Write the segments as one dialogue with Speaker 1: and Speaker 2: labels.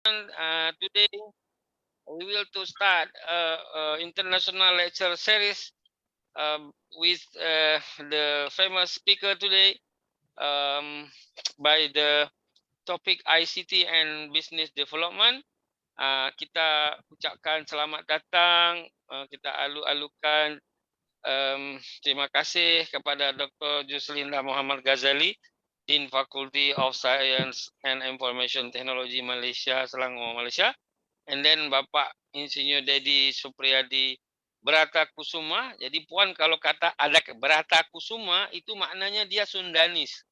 Speaker 1: Today we will to start international lecture series with the famous speaker today by the topic ICT and Business Development. Kita ucapkan selamat datang, kita alu-alukan terima kasih kepada Dr. Juslinda Muhammad Ghazali, Dean Faculty of Science and Information Technology Malaysia, Selangor, Malaysia. And then Bapak Insinyur Dedi Supriyadi Berata Kusuma. Jadi Puan kalau kata ada Berata Kusuma itu maknanya dia Sundanis.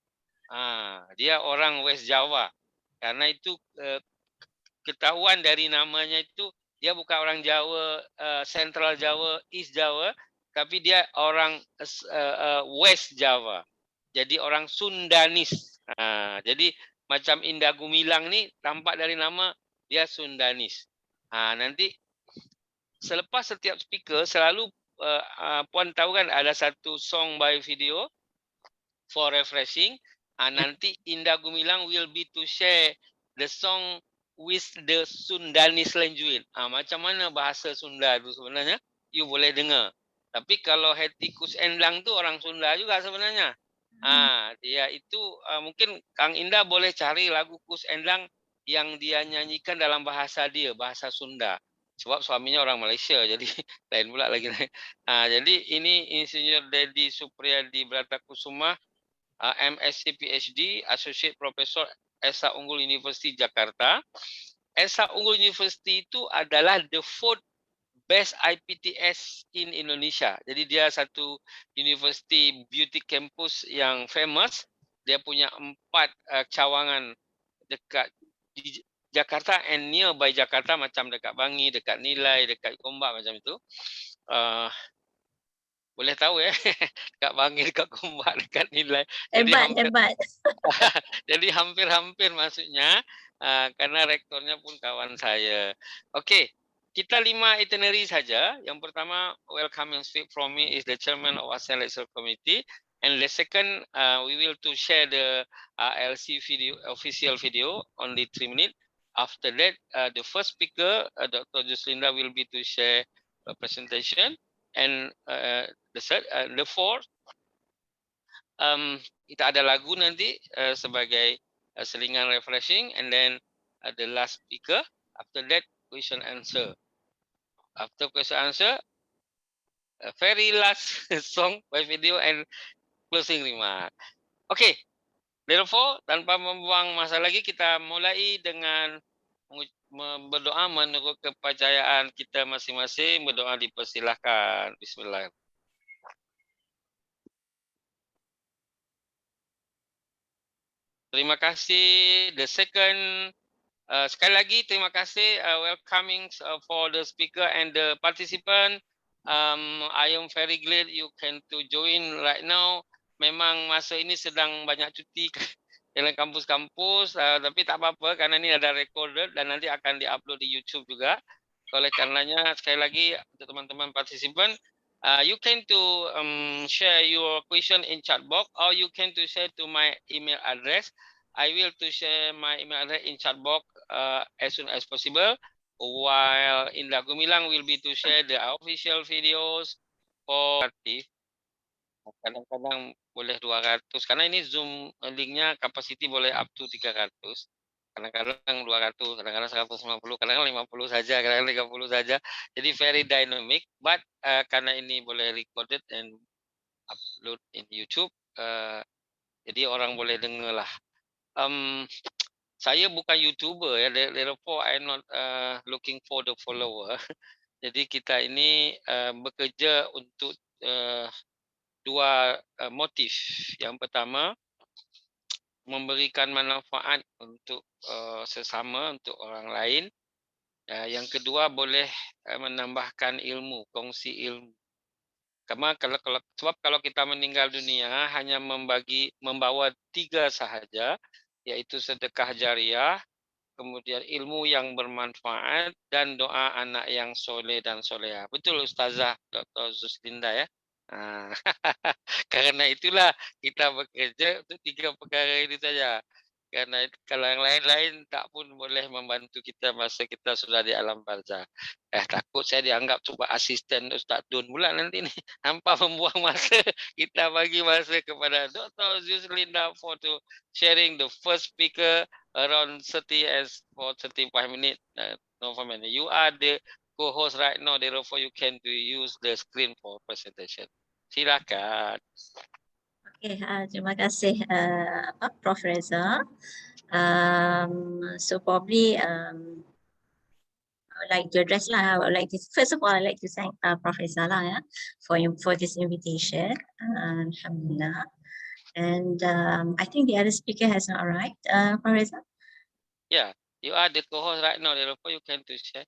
Speaker 1: Dia orang West Java. Karena itu ketahuan dari namanya itu dia bukan orang Jawa, Central Jawa, East Jawa, tapi dia orang West Java. Jadi orang Sundanis. Jadi macam Indah Gumilang ni tampak dari nama dia Sundanis. Nanti selepas setiap speaker selalu Puan tahu kan ada satu song by video for refreshing. Nanti Indah Gumilang will be to share the song with the Sundanis language. Macam mana bahasa Sunda tu sebenarnya? You boleh dengar. Tapi kalau Hetikus Endang tu orang Sunda juga sebenarnya. Dia itu mungkin Kang Indah boleh cari lagu Kus Endang yang dia nyanyikan dalam bahasa dia, bahasa Sunda. Sebab suaminya orang Malaysia, jadi lain pula lagi. Jadi ini Insinyur Dedi Supriyadi Berata Kusuma, MSc PhD, Associate Professor Esa Unggul University Jakarta. Esa Unggul University itu adalah the fourth best IPTS in Indonesia. Jadi dia satu university beauty campus yang famous. Dia punya 4 cawangan dekat di Jakarta and nearby Jakarta, macam dekat Bangi, dekat Nilai, dekat Gombak macam itu. Boleh tahu ya, dekat Bangi, dekat Gombak, dekat Nilai.
Speaker 2: Hebat.
Speaker 1: Jadi hampir-hampir maksudnya, karena rektornya pun kawan saya. Okey. Kita 5 itinerary saja. Yang pertama, welcoming speak from me is the chairman of ASEAN Lecture Committee. And the second, we will to share the LC video, official video, only 3 minutes. After that, the first speaker, Dr. Juslinda, will be to share a presentation. And the fourth, kita ada lagu nanti sebagai selingan refreshing. And then the last speaker, after that, question answer. After question answer, a very last song by video and closing remark. Okay, therefore tanpa membuang masa lagi kita mulai dengan berdoa menurut kepercayaan kita masing-masing. Berdoa dipersilahkan. Bismillah. Terima kasih. The second, sekali lagi terima kasih welcoming for the speaker and the participant. I am very glad you can to join right now. Memang masa ini sedang banyak cuti dalam kampus-kampus, tapi tak apa-apa karena ini ada recorded dan nanti akan diupload di YouTube juga. Oleh karenanya sekali lagi untuk teman-teman partisipan, you can to share your question in chat box or you can to share to my email address. I will to share my email address in chat box as soon as possible. While Indah Gumilang will be to share the official videos for kadang-kadang boleh 200 karena ini Zoom linknya kapasiti boleh up to 300. Kadang-kadang 200, kadang-kadang 150, kadang-kadang 50 saja, kadang-kadang 30 saja. Jadi very dynamic, but karena ini boleh recorded and upload in YouTube, jadi orang boleh dengar lah. Saya bukan YouTuber ya, therefore I'm not looking for the follower. Jadi kita ini bekerja untuk 2 motif. Yang pertama, memberikan manfaat untuk sesama, untuk orang lain. Yang kedua, boleh menambahkan ilmu, kongsi ilmu. Sebab kalau kita meninggal dunia hanya membawa 3 sahaja, yaitu sedekah jariah, kemudian ilmu yang bermanfaat, dan doa anak yang soleh dan soleha. Betul Ustazah Dr. Juslinda ya? Karena itulah kita bekerja untuk 3 perkara ini saja. Karena kalau yang lain-lain tak pun boleh membantu kita masa kita sudah di alam barzah. Takut saya dianggap cuba asisten Ustaz Dun pula nanti ni. Hampa membuang masa. Kita bagi masa kepada Dr. Zuzlinda for to sharing the first speaker around 30 as for 35 minutes. No for minute. You are the co-host right now, therefore you can to use the screen for presentation. Silakan.
Speaker 2: Okay, terima kasih Prof. Reza. So probably I would like to address lah. I would like to, first of all, I'd like to thank Prof. Reza lah, for this invitation. Alhamdulillah. And I think the other speaker has not arrived. Prof. Reza?
Speaker 1: Yeah, you are the co-host right now, therefore you can to share.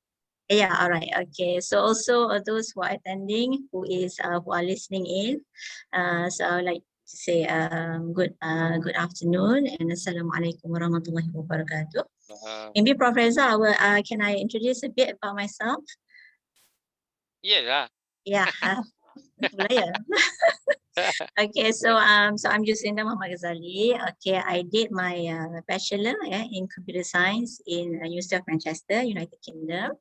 Speaker 2: Yeah, all right. Okay. So also those who are attending, who are listening in, so I would like to say good afternoon and Assalamualaikum warahmatullahi wabarakatuh. Maybe Prof. Reza, can I introduce a bit about myself?
Speaker 1: Yeah.
Speaker 2: Yeah. Okay, so I'm Juslinda Muhammad Ghazali. Okay, I did my bachelor in computer science in University of Manchester, United Kingdom.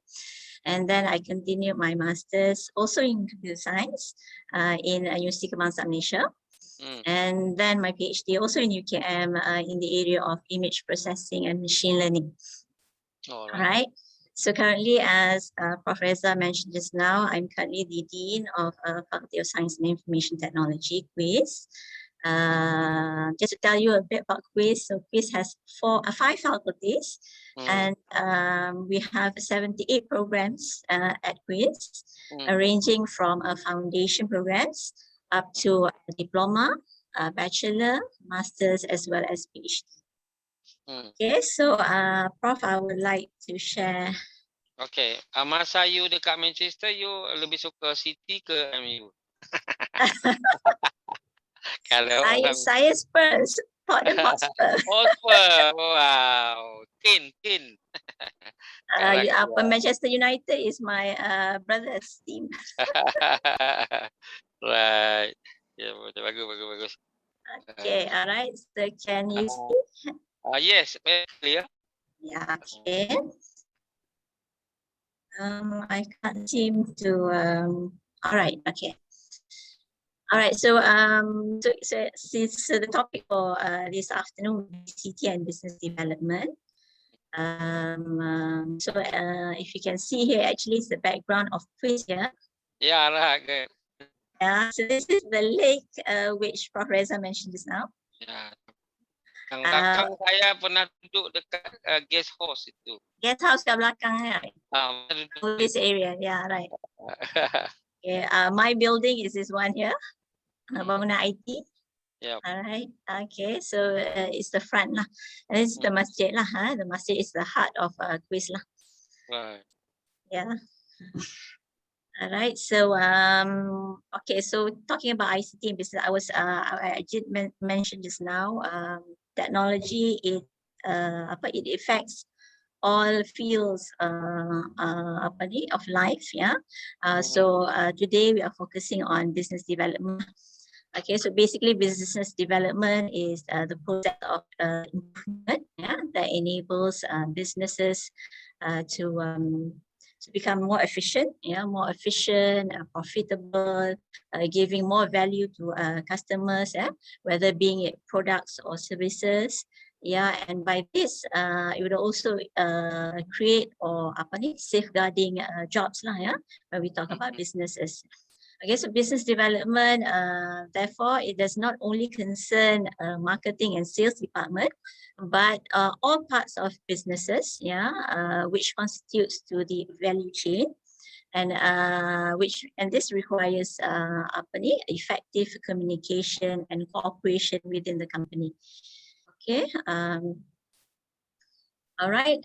Speaker 2: And then I continued my master's also in computer science in University Kebangsaan Malaysia. And then my PhD also in UKM in the area of image processing and machine learning. All right. So currently, as Prof. Reza mentioned just now, I'm currently the Dean of Faculty of Science and Information Technology, QUIZ. Just to tell you a bit about QUIZ, so QUIZ has 5 faculties, and we have 78 programs at QUIZ, ranging from foundation programs up to diploma, bachelor, master's, as well as PhD. Okay, so Prof, I would like to share.
Speaker 1: Okay, masa you dekat Manchester, you lebih suka City ke MU? Kalau
Speaker 2: saya Spurs, Tottenham Hotspur.
Speaker 1: Hotspur, wow, Kin.
Speaker 2: Manchester United is my brother's team.
Speaker 1: Right, yeah, bagus.
Speaker 2: Okay, all right. So can you see?
Speaker 1: Yes, very clear.
Speaker 2: Yeah, okay. I can't seem to. All right, okay. All right, so the topic for this afternoon is ICT and business development. If you can see here, actually, it's the background of QUIZ here.
Speaker 1: Yeah, right. Good.
Speaker 2: Yeah, so this is the lake which Prof. Reza mentioned just now.
Speaker 1: Yeah. Yang belakang saya pernah duduk dekat guest house itu.
Speaker 2: Guest house kat belakang, right? This area, yeah, right. Okay, my building is this one here, bangunan IT. Yeah. All right. Okay, so it's the front lah, and this is the masjid lah. The masjid is the heart of QUIZ lah.
Speaker 1: Right.
Speaker 2: Yeah. All right. So okay. So talking about ICT and business, I did mention just now. Technology it affects all fields of life. Yeah. So today we are focusing on business development. Okay, so basically business development is the process of improvement that enables businesses to become more efficient, profitable, giving more value to customers, whether being it products or services. Yeah, and by this, it would also create or safeguarding jobs lah, when we talk about businesses. Okay, so business development, therefore, it does not only concern marketing and sales department, but all parts of businesses, which constitutes to the value chain, and this requires effective communication and cooperation within the company. Okay, all right.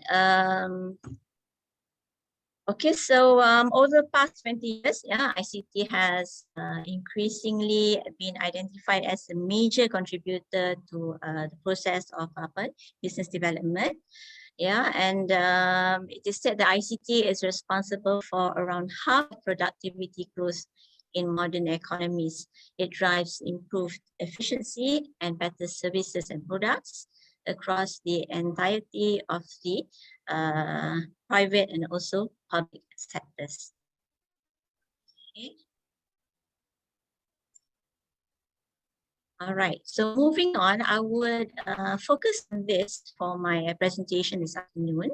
Speaker 2: Okay, so over the past 20 years, ICT has increasingly been identified as a major contributor to the process of business development. Yeah, and it is said that ICT is responsible for around half productivity growth in modern economies. It drives improved efficiency and better services and products, across the entirety of the private and also public sectors. Okay. All right, so moving on, I would focus on this for my presentation this afternoon.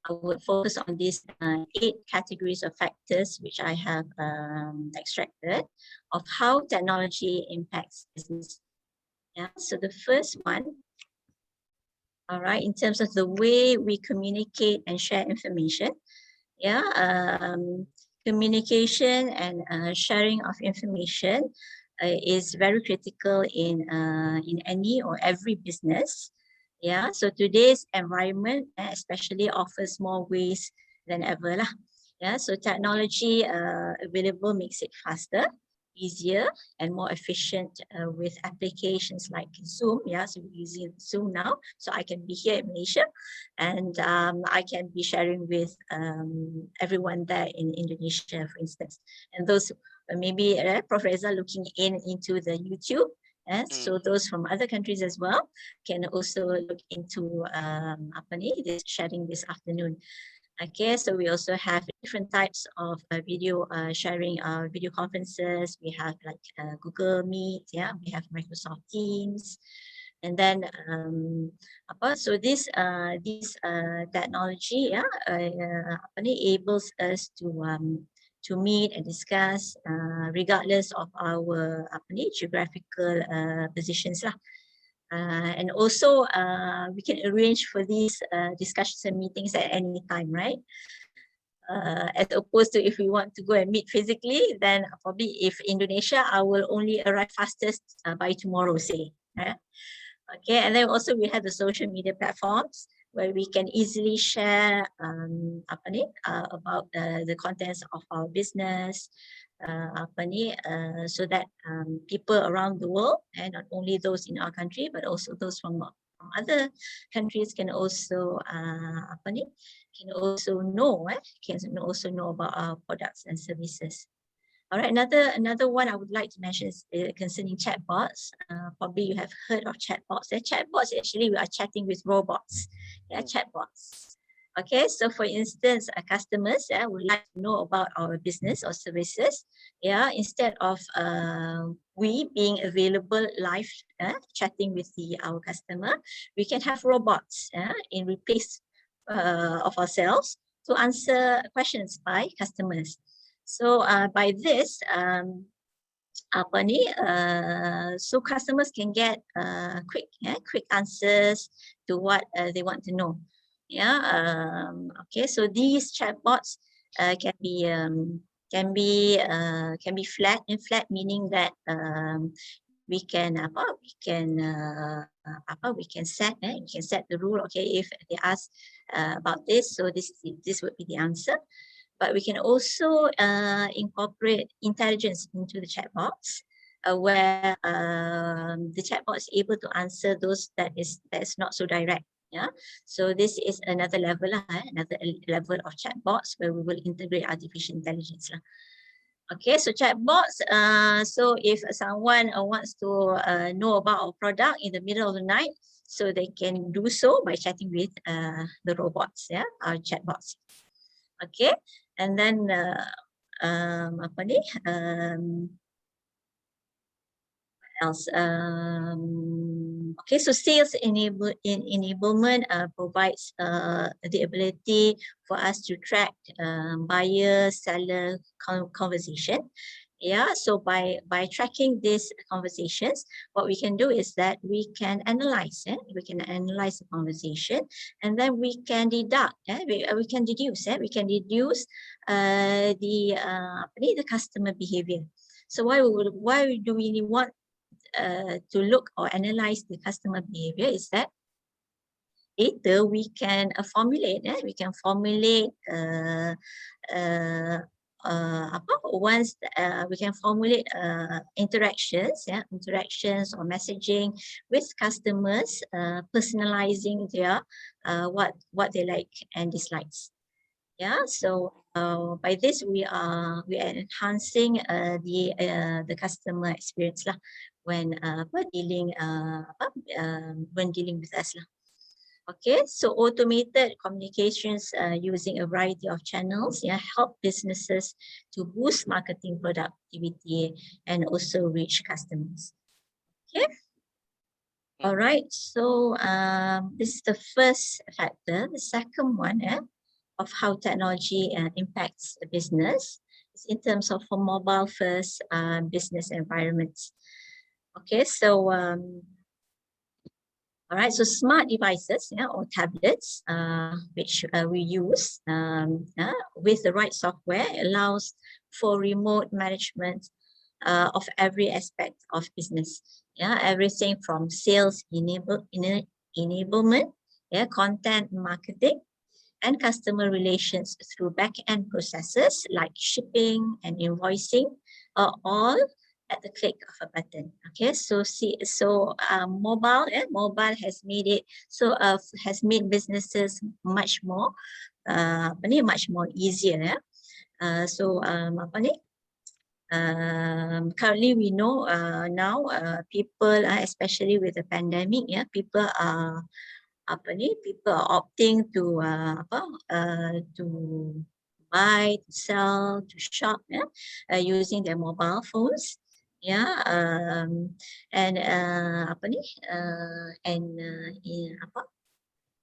Speaker 2: I would focus on these 8 categories of factors which I have extracted of how technology impacts business. Yeah, so the first one, all right, in terms of the way we communicate and share information, yeah, communication and sharing of information is very critical in any or every business. Yeah, so today's environment especially offers more ways than ever lah. Yeah, so technology available makes it faster, easier, and more efficient with applications like Zoom. Yeah, so we're using Zoom now, so I can be here in Malaysia, and I can be sharing with everyone there in Indonesia, for instance. And those maybe Prof. Reza looking into the YouTube. So those from other countries as well can also look into this sharing this afternoon. Okay, so we also have different types of video sharing, video conferences. We have like Google Meet, yeah, we have Microsoft Teams, and then so this technology, yeah, enables us to meet and discuss regardless of our geographical positions lah. And also we can arrange for these discussions and meetings at any time, right? As opposed to if we want to go and meet physically, then probably if Indonesia, I will only arrive fastest by tomorrow, say. Okay, and then also we have the social media platforms where we can easily share about the contents of our business, so that people around the world, and not only those in our country, but also those from other countries can also can also know about our products and services. All right, another one I would like to mention is concerning chatbots. Probably you have heard of chatbots. Chatbots, actually we are chatting with robots. Yeah, chatbots. Okay, so for instance, customers would like to know about our business or services. Yeah, instead of we being available live chatting with our customer, we can have robots in replace of ourselves to answer questions by customers. So by this, so customers can get quick answers to what they want to know. Yeah. Okay. So these chatbots can be flat. In flat meaning that we can set the rule. Okay, if they ask about this, so this would be the answer. But we can also incorporate intelligence into the chatbots, where the chatbot is able to answer those that is not so direct. Yeah, so this is another level of chatbots where we will integrate artificial intelligence. Okay, so chatbots. So if someone wants to know about our product in the middle of the night, so they can do so by chatting with the robots, our chatbots. Okay, and then else? Okay, so sales enablement provides the ability for us to track buyer-seller conversation. Yeah, so by tracking these conversations, what we can do is that we can analyze. We can analyze the conversation, and then we can deduct. We can deduce. We can deduce the customer behavior. So why do we want to look or analyze the customer behavior? Is that later we can formulate. We can formulate once we can formulate interactions or messaging with customers, personalizing their what they like and dislikes. Yeah, so by this we are enhancing the customer experience lah. when dealing with us lah. Okay, so automated communications using a variety of channels, yeah, help businesses to boost marketing productivity and also reach customers. Okay. All right, so this is the first factor. The second one of how technology impacts the business is in terms of for mobile first business environments. Okay, so all right, so smart devices, yeah, or tablets, which we use with the right software, allows for remote management of every aspect of business. Yeah, everything from sales enablement, yeah, content marketing, and customer relations through back-end processes like shipping and invoicing are all at the click of a button. Okay, so mobile has made it so has made businesses much more much more easier. Currently we know now people especially with the pandemic, people are opting to buy, to sell, to shop, using their mobile phones, and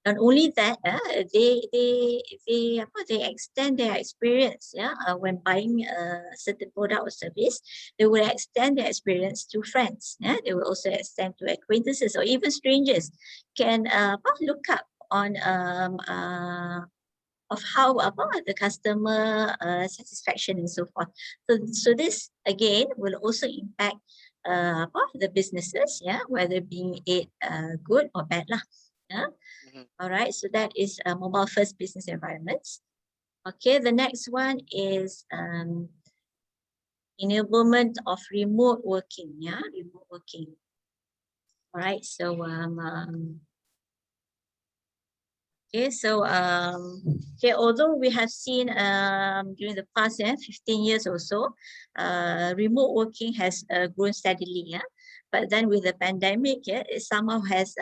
Speaker 2: not only that, they extend their experience, when buying a certain product or service. They will extend their experience to friends. They will also extend to acquaintances or even strangers. Can look up on of how the customer satisfaction and so forth. So this again will also impact the businesses, whether being it good or bad lah. All right, so that is mobile first business environments. Okay, the next one is enablement of remote working. Remote working. All right, so okay, so although we have seen during the past 15 years or so, remote working has grown steadily, but then with the pandemic, it somehow has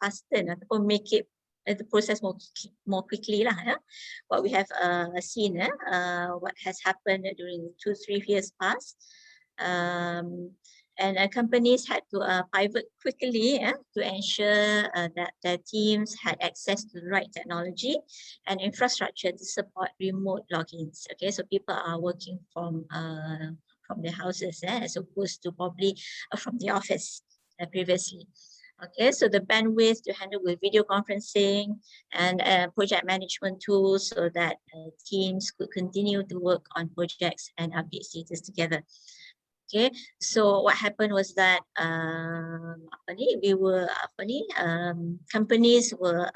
Speaker 2: fastened or make it the process more quickly lah. What we have seen, what has happened during 2-3 years past, and companies had to pivot quickly to ensure that their teams had access to the right technology and infrastructure to support remote logins. Okay, so people are working from their houses as opposed to probably from the office previously. Okay, so the bandwidth to handle with video conferencing and project management tools so that teams could continue to work on projects and update status together. Okay, so what happened was that companies were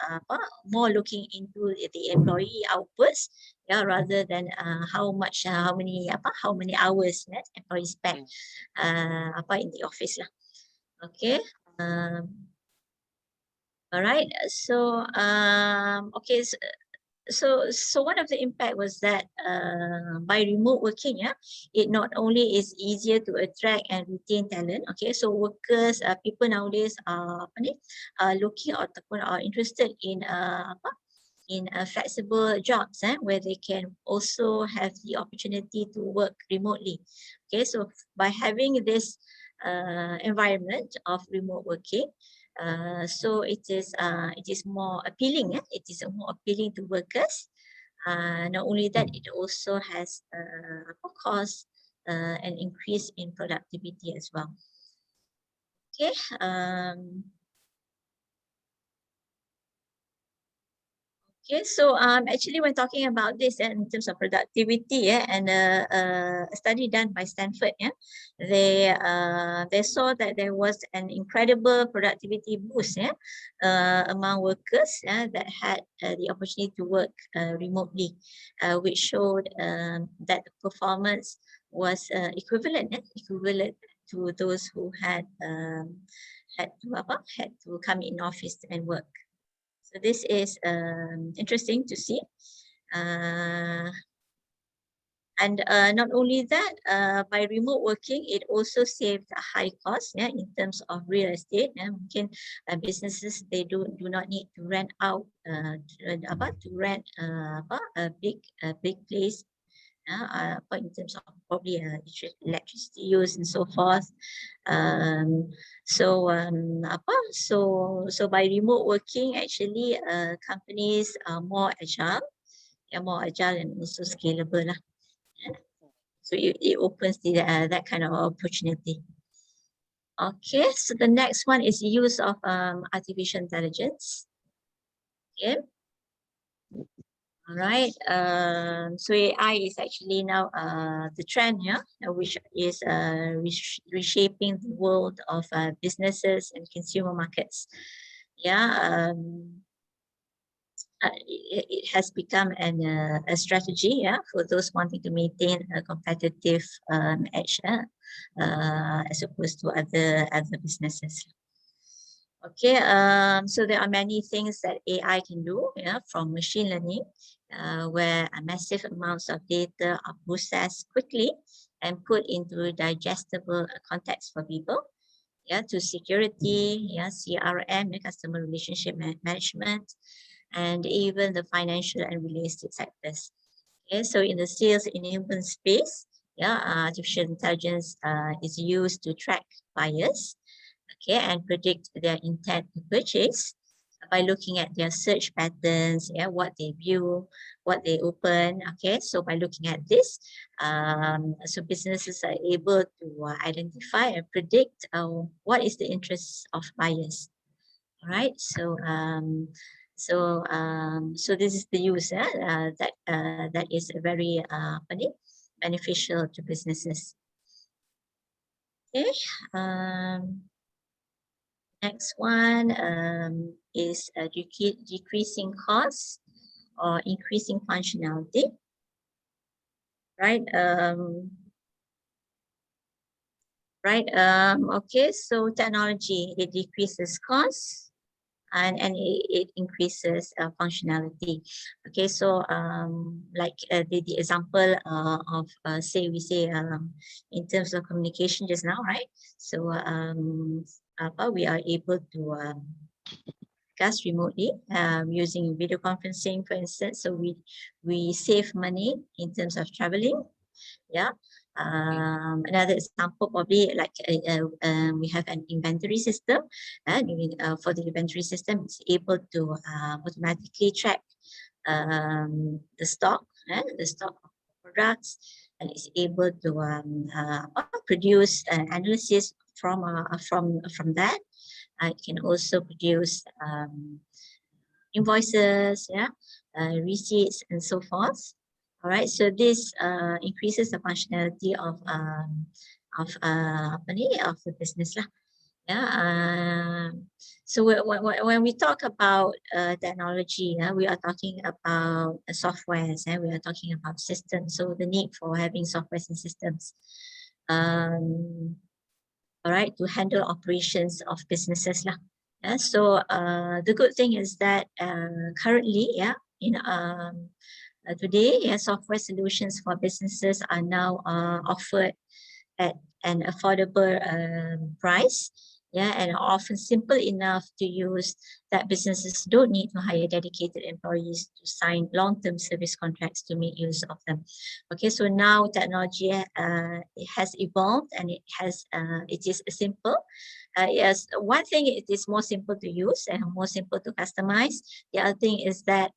Speaker 2: more looking into the employee outputs, rather than how many hours employees spend in the office lah. Okay. All right. So okay. So one of the impact was that by remote working, it not only is easier to attract and retain talent. Okay, so workers, people nowadays are looking or are interested in flexible jobs where they can also have the opportunity to work remotely. Okay, so by having this environment of remote working, so it is more appealing. It is more appealing to workers. Not only that, it also has caused an increase in productivity as well. Okay. Okay, so actually when talking about this in terms of productivity, and a study done by Stanford, they saw that there was an incredible productivity boost among workers that had the opportunity to work remotely, which showed that the performance was equivalent to those who had to come in office and work. So this is interesting to see. And not only that, by remote working, it also saves a high cost, yeah, in terms of real estate. Mungkin businesses, they do not need to rent out a big place, in terms of probably electricity use and so forth. So by remote working, actually, companies are more agile, and also scalable lah. So it opens that kind of opportunity. Okay, so the next one is the use of artificial intelligence. Okay. All right. So AI is actually now the trend, yeah, which is reshaping the world of businesses and consumer markets. Yeah. It has become a strategy, yeah, for those wanting to maintain a competitive edge, as opposed to other businesses. Okay, so there are many things that AI can do, yeah, from machine learning, where massive amounts of data are processed quickly and put into digestible context for people, yeah, to security, yeah, CRM, customer relationship management, and even the financial and real estate sectors. Okay, so in the sales enablement space, yeah, artificial intelligence is used to track buyers, okay, and predict their intent to purchase by looking at their search patterns, yeah, what they view, what they open. Okay, so by looking at this, so businesses are able to identify and predict what is the interest of buyers. All right, so so this is the use that is very beneficial to businesses. Okay. Next one is decreasing costs or increasing functionality. Right. Okay, so technology, it decreases costs and it increases functionality. Okay, so like the example of say in terms of communication just now, right? So we are able to discuss remotely using video conferencing, for instance. So we save money in terms of traveling. Yeah. Another example, probably like we have an inventory system. For the inventory system, it's able to automatically track the stock of products, and it's able to produce an analysis from that. It can also produce invoices, yeah, receipts, and so forth. All right, so this increases the functionality of the business lah. Yeah. So when we talk about technology, we are talking about softwares, and we are talking about systems. So the need for having softwares and systems, all right, to handle operations of businesses lah. Yeah, so the good thing is that currently, yeah, in today, yeah, software solutions for businesses are now offered at an affordable price, yeah, and are often simple enough to use that businesses don't need to hire dedicated employees to sign long-term service contracts to make use of them. Okay, so now technology it has evolved, and it is simple. Yes, one thing, it is more simple to use and more simple to customize. The other thing is that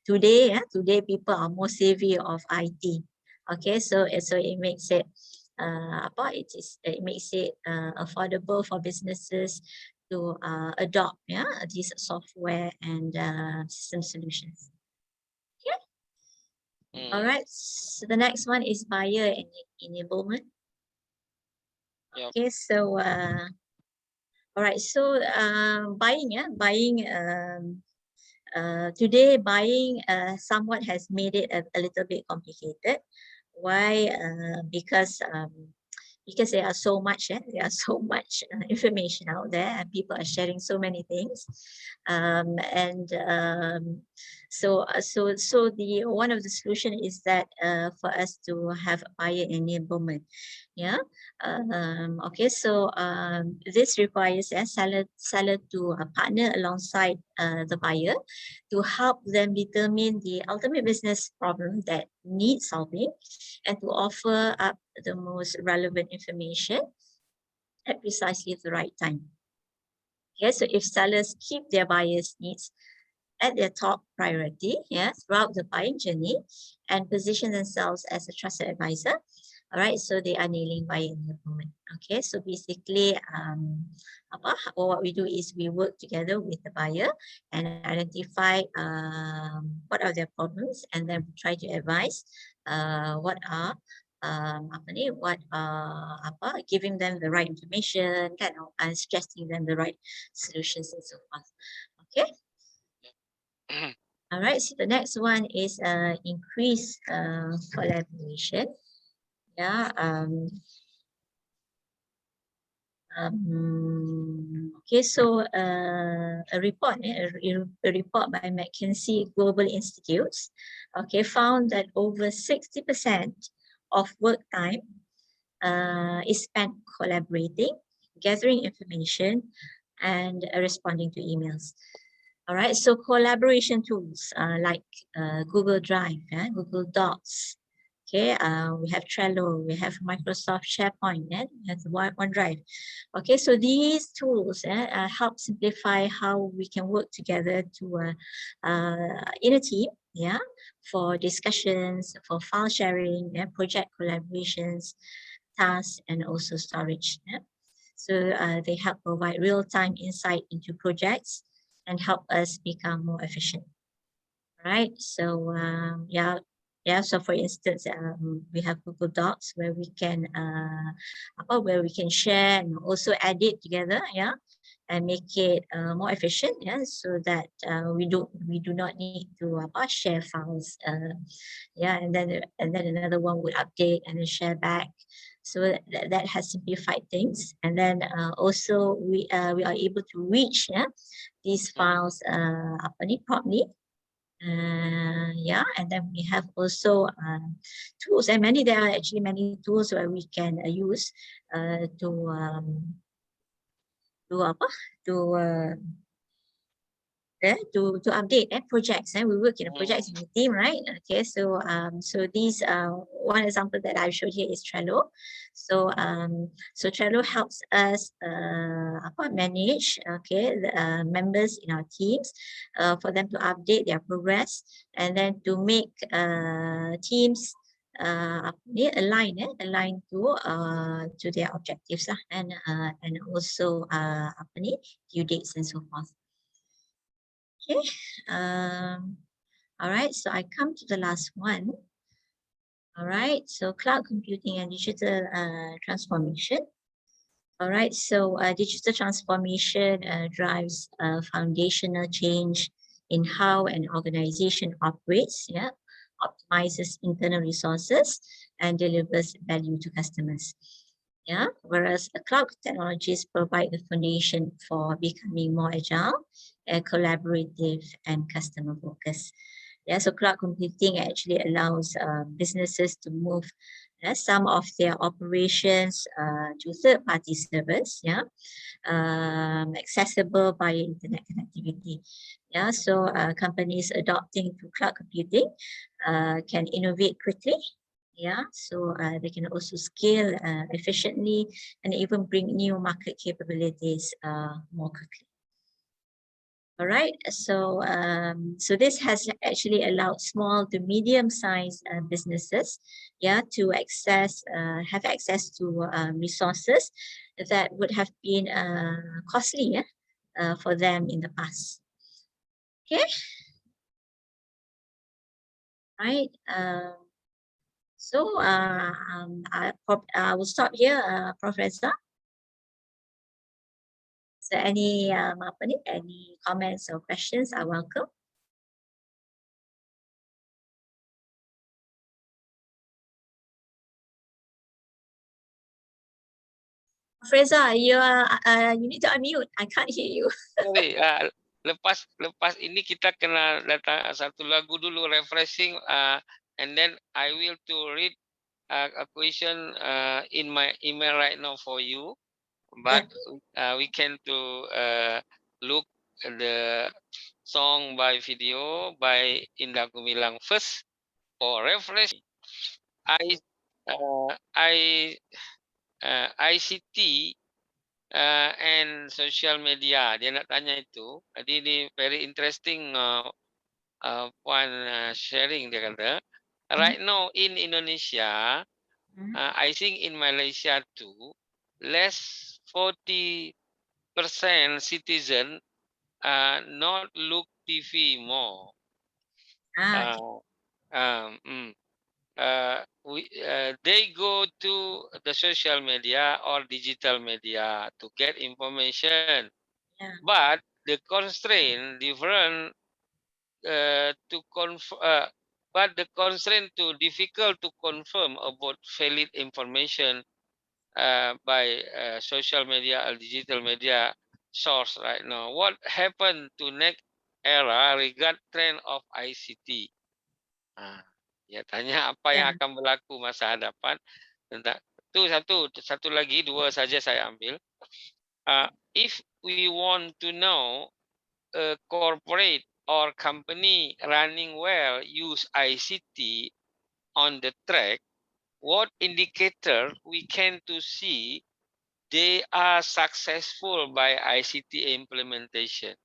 Speaker 2: today people are more savvy of IT. Okay, so it makes it it makes it affordable for businesses to adopt, yeah, these software and system solutions. Okay. All right. So the next one is buyer enablement.
Speaker 1: Yep.
Speaker 2: Okay. So all right. So buying, today buying somewhat has made it a little bit complicated. Why? Because there are so much, there are so much information out there, and people are sharing so many things, So the one of the solution is that for us to have buyer enablement. Yeah. Okay. So this requires a seller to partner alongside the buyer to help them determine the ultimate business problem that needs solving, and to offer up the most relevant information at precisely the right time. Okay, so if sellers keep their buyers' needs at their top priority, yeah, throughout the buying journey, and position themselves as a trusted advisor, all right, so they are nailing buyer enablement. Okay, so basically, what we do is we work together with the buyer and identify what are their problems, and then we try to advise what are giving them the right information, kind of, and suggesting them the right solutions and so forth. Okay. All right, so the next one is increase collaboration. Yeah. Okay, so a report by McKinsey Global Institutes, okay, found that over 60% of work time is spent collaborating, gathering information, and responding to emails. All right, so collaboration tools like Google Drive, Google Docs. Okay, we have Trello, we have Microsoft SharePoint, we have OneDrive. Okay, so these tools help simplify how we can work together to in a team, yeah, for discussions, for file sharing, project collaborations, tasks, and also storage. Yeah? So they help provide real-time insight into projects and help us become more efficient. Right. So so for instance, we have Google Docs where we can share and also edit together, yeah, and make it more efficient, yeah, so that we do not need to share files, yeah, and then another one would update and then share back. So that has simplified things, and then also we are able to reach, yeah, these files promptly. Yeah, and then we have also tools, and there are actually many tools where we can use to update projects. We work in a projects in a team, right? Okay, so these one example that I showed here is Trello. So so Trello helps us manage, okay, the members in our teams for them to update their progress, and then to make teams align to their objectives, and also due dates and so forth. Okay. All right, so I come to the last one. All right, so cloud computing and digital transformation. All right, so digital transformation drives foundational change in how an organization operates, yeah, optimizes internal resources, and delivers value to customers. Yeah, whereas cloud technologies provide the foundation for becoming more agile, collaborative, and customer focused. Yeah, so cloud computing actually allows businesses to move some of their operations to third-party servers, yeah, accessible by internet connectivity. Yeah, so companies adopting to cloud computing can innovate quickly. Yeah, so they can also scale efficiently and even bring new market capabilities more quickly. All right, so so this has actually allowed small to medium-sized businesses, yeah, to have access to resources that would have been costly, yeah, for them in the past. Okay, right. So I will stop here, Professor. So any any comments or questions are welcome. Fraser, you need to unmute. I can't hear you.
Speaker 1: Sorry, lepas ini kita kena datang satu lagu dulu refreshing, and then I will to read a question in my email right now for you, but we can to look the song by video by Indah Gumilang first for refresh. I ICT and social media, dia nak tanya itu. Jadi ini very interesting one sharing, dia kata. Right now in Indonesia, I think in Malaysia too, less 40% citizen not look TV more. They go to the social media or digital media to get information, but the constraint different but the constraint too difficult to confirm about valid information by social media or digital media source right now. What happened to next era regard trend of ICT? Ya, tanya apa yang akan berlaku masa hadapan tentang itu. Satu lagi, dua saja saya ambil. If we want to know a corporate or company running well use ICT on the track, what indicator we can to see they are successful by ICT implementation?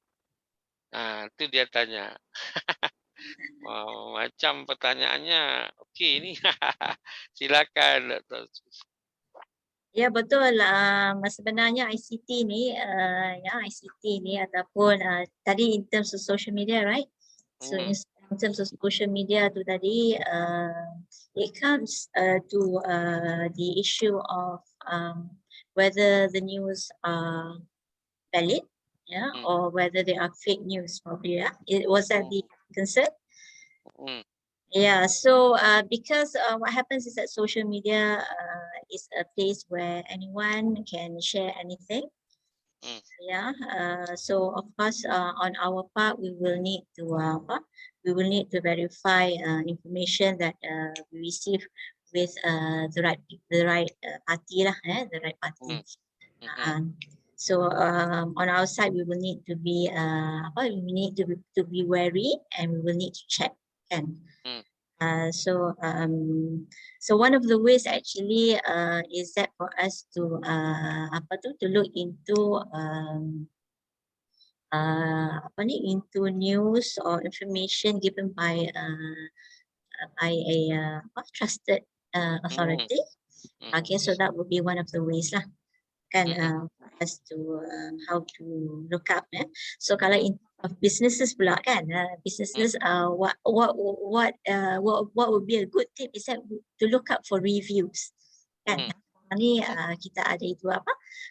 Speaker 1: Itu dia tanya. Macam pertanyaannya okey ni. Silakan Dr.
Speaker 2: Ya betul, sebenarnya ICT ni ataupun tadi in terms of social media, right? So in terms of social media tu tadi, it comes to the issue of whether the news are valid, or whether they are fake news, probably. Was that the concern? Yeah, so because what happens is that social media is a place where anyone can share anything. So of course on our part we will need to verify information that we receive with the right party lah, the right party. So on our side we will need to be wary, and we will need to check. So one of the ways actually is that for us to look into into news or information given by a trusted authority. Okay, so that would be one of the ways lah, kan, as to how to look up. So kalau in of businesses pula, kan, businesses, what would be a good tip is that to look up for reviews, kan. Ni kita ada itu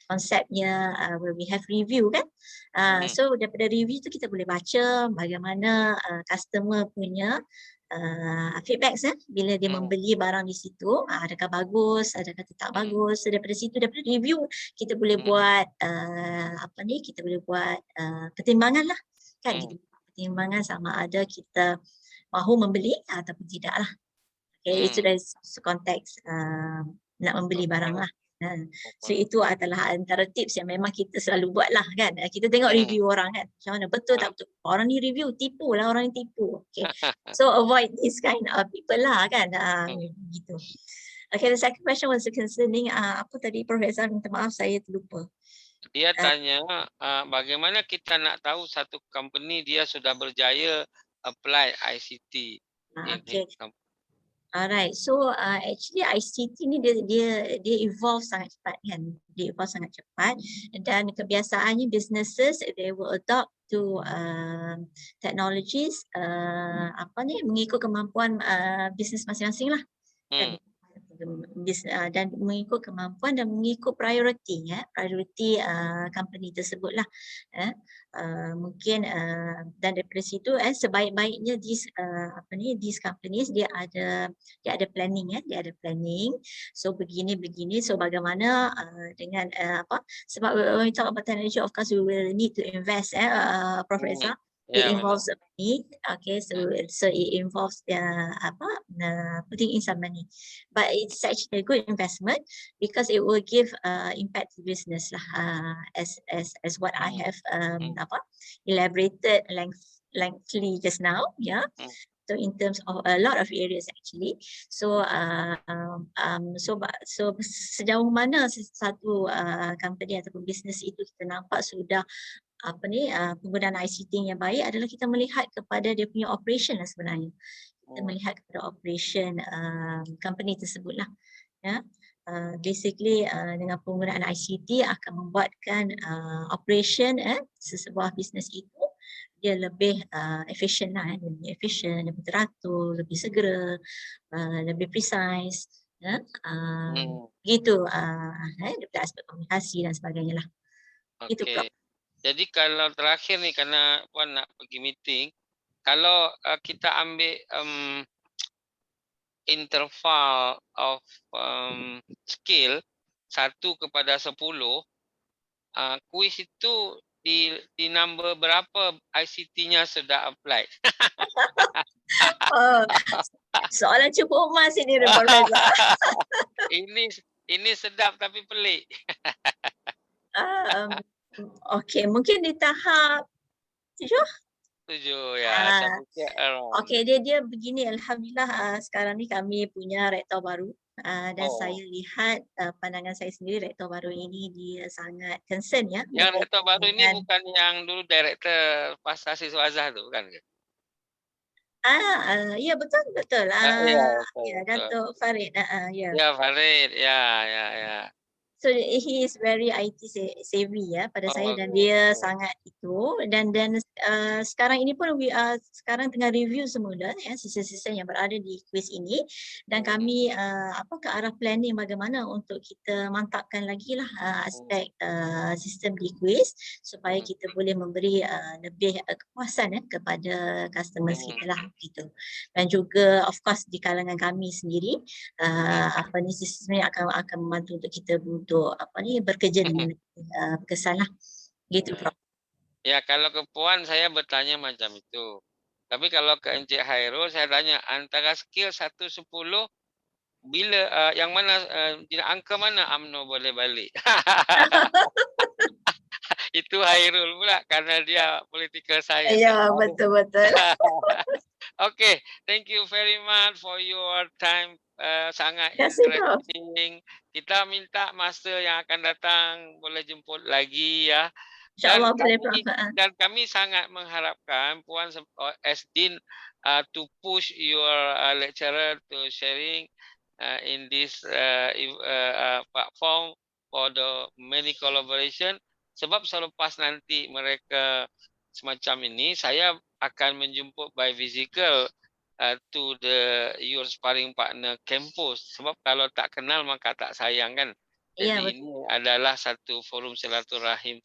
Speaker 2: konsepnya where we have review, kan. So daripada review tu kita boleh baca bagaimana customer punya feedbacks, bila dia membeli barang di situ, adakah bagus, adakah tak bagus. So daripada situ, daripada review kita boleh buat kita boleh buat pertimbangan lah, kan. Kita pertimbangan sama ada kita mahu membeli ataupun tidak lah. Okay, itu dari konteks nak membeli barang lah. So itu adalah antara tips yang memang kita selalu buat lah, kan. Kita tengok review orang, kan, macam mana, betul tak betul, orang ni review, tipu lah, orang ni tipu. Okay, so avoid this kind of people lah, kan, gitu. Okay, the second question was concerning apa tadi, Profesor, minta maaf saya terlupa.
Speaker 1: Dia tanya bagaimana kita nak tahu satu company dia sudah berjaya apply ICT.
Speaker 2: Okay. Alright, so actually ICT ni dia evolve sangat cepat, kan. Dia evolve sangat cepat, dan kebiasaannya businesses they will adopt to technologies mengikut kemampuan bisnes masing-masing lah. Kan? dan mengikut kemampuan dan mengikut prioriti prioriti company tersebutlah. Mungkin dan daripada situ sebaik-baiknya these companies dia ada planning dia ada planning. So begini, so bagaimana dengan sebab when we talk about technology, of course we will need to invest Prof. Reza. It
Speaker 1: Ya, benar.
Speaker 2: involves money. Okay, so it involves putting in some money, but it's actually a good investment because it will give impact to business lah. As what I have elaborated lengthily just now, yeah. So in terms of a lot of areas actually. So sejauh mana satu company ataupun business itu kita nampak sudah penggunaan ICT yang baik adalah kita melihat kepada dia punya operation lah sebenarnya. Kita melihat kepada operation company tersebut lah. Ya. Basically dengan penggunaan ICT akan membuatkan operation sesebuah business itu dia lebih efisien lah, lebih efisien, lebih teratur, lebih segera, lebih precise. Gitu daripada aspek komunikasi dan sebagainya lah. Itu Prof.
Speaker 1: Jadi kalau terakhir nih, karena Puan nak pergi meeting, kalau kita ambil interval of scale 1/10, kuis itu di number berapa ICT-nya sudah apply?
Speaker 2: Soalan cukup emas ini, Prof. Reza.
Speaker 1: Ini sedap tapi pelik.
Speaker 2: Okey, mungkin di tahap 7.
Speaker 1: 7 ya.
Speaker 2: Okey, dia begini, alhamdulillah sekarang ni kami punya rektor baru dan saya lihat pandangan saya sendiri rektor baru ini dia sangat concern ya.
Speaker 1: Yang rektor baru ini bukan yang dulu director Pasar Siswa Azhar tu, bukan ke?
Speaker 2: Ya betul. Ya, Datuk Farid. Ya.
Speaker 1: Ya, Farid. Ya.
Speaker 2: So he is very IT savvy ya pada saya dan dia sangat itu dan sekarang ini pun sekarang tengah review semula ya sisa-sisa yang berada di kuis ini dan kami ke arah planning bagaimana untuk kita mantapkan lagi lah aspek sistem di kuis supaya kita boleh memberi lebih kepuasan kepada customers kita lah gitu. Dan juga of course di kalangan kami sendiri sistem ini akan membantu untuk kita untuk bekerja dengan berkesan lah. Gitu Prof.
Speaker 1: Ya, kalau ke Puan saya bertanya macam itu. Tapi kalau ke Encik Hairul saya tanya antara skill 1-10 bila yang mana angka mana UMNO boleh balik? Itu Hairul pula karena dia political science.
Speaker 2: Ya, betul.
Speaker 1: Okay, thank you very much for your time. Sangat interesting. Kita minta masa yang akan datang boleh jemput lagi ya.
Speaker 2: InsyaAllah boleh Prof.
Speaker 1: Dan kami sangat mengharapkan Puan as Dean to push your lecturer to sharing in this platform for the many collaboration. Sebab selepas nanti mereka semacam ini, saya akan menjemput by physical to your sparring partner campus. Sebab kalau tak kenal maka tak sayang kan. Jadi ini adalah satu forum silaturahim